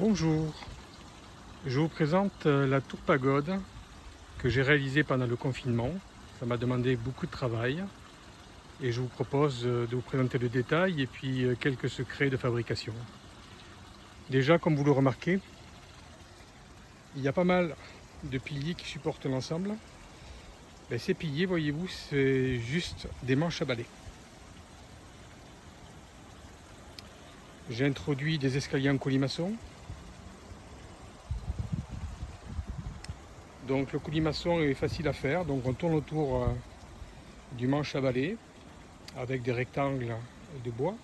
Bonjour, je vous présente la tour pagode que j'ai réalisée pendant le confinement. Ça m'a demandé beaucoup de travail et je vous propose de vous présenter le détail et puis quelques secrets de fabrication. Déjà, comme vous le remarquez, il y a pas mal de piliers qui supportent l'ensemble. Ces piliers, voyez-vous, c'est juste des manches à balai. J'ai introduit des escaliers en colimaçon. Donc le colimaçon est facile à faire, donc on tourne autour du manche à balai avec des rectangles de bois.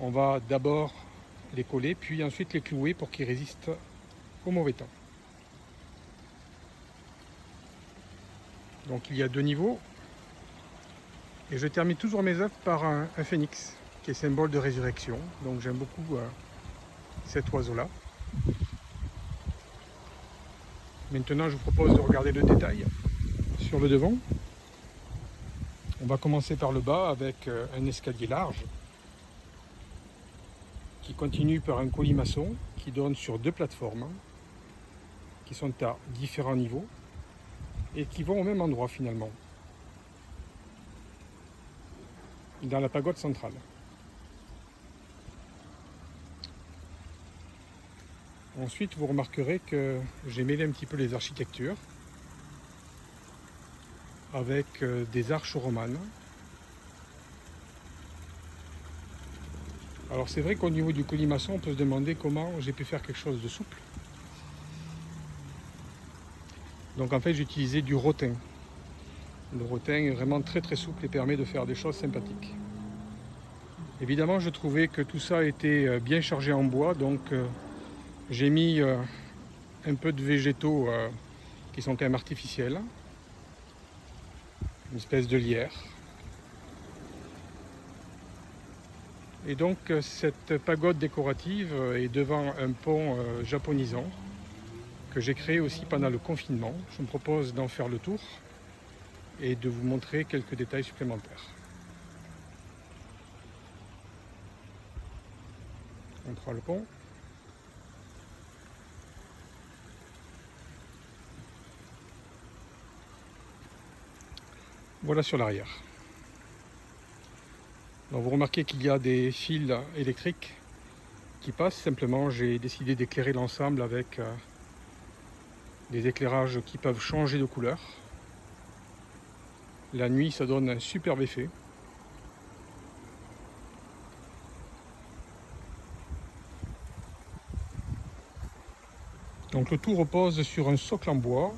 On va d'abord les coller, puis ensuite les clouer pour qu'ils résistent au mauvais temps. Donc il y a deux niveaux. Et je termine toujours mes œuvres par un phénix, qui est symbole de résurrection. Donc j'aime beaucoup cet oiseau-là. Maintenant, je vous propose de regarder le détail sur le devant. On va commencer par le bas avec un escalier large qui continue par un colimaçon qui donne sur deux plateformes qui sont à différents niveaux et qui vont au même endroit finalement, dans la pagode centrale. Ensuite, vous remarquerez que j'ai mêlé un petit peu les architectures avec des arches romanes. Alors c'est vrai qu'au niveau du colimaçon, on peut se demander comment j'ai pu faire quelque chose de souple. Donc en fait, j'ai utilisé du rotin. Le rotin est vraiment très très souple et permet de faire des choses sympathiques. Évidemment, je trouvais que tout ça était bien chargé en bois, donc j'ai mis un peu de végétaux qui sont quand même artificiels, une espèce de lierre. Et donc cette pagode décorative est devant un pont japonisant que j'ai créé aussi pendant le confinement. Je me propose d'en faire le tour et de vous montrer quelques détails supplémentaires. On prend le pont. Voilà sur l'arrière. Donc vous remarquez qu'il y a des fils électriques qui passent. Simplement, j'ai décidé d'éclairer l'ensemble avec des éclairages qui peuvent changer de couleur. La nuit, ça donne un superbe effet. Donc le tout repose sur un socle en bois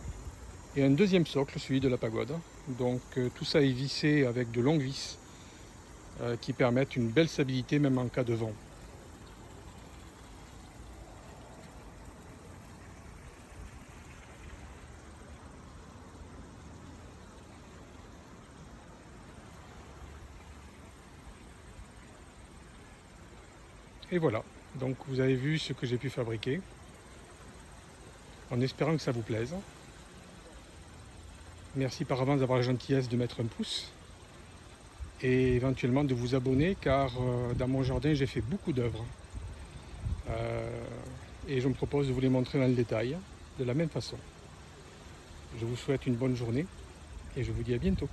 et un deuxième socle, celui de la pagode. Donc tout ça est vissé avec de longues vis qui permettent une belle stabilité même en cas de vent. Et voilà, donc vous avez vu ce que j'ai pu fabriquer, en espérant que ça vous plaise. Merci par avance d'avoir la gentillesse de mettre un pouce et éventuellement de vous abonner, car dans mon jardin j'ai fait beaucoup d'œuvres et je me propose de vous les montrer dans le détail de la même façon. Je vous souhaite une bonne journée et je vous dis à bientôt.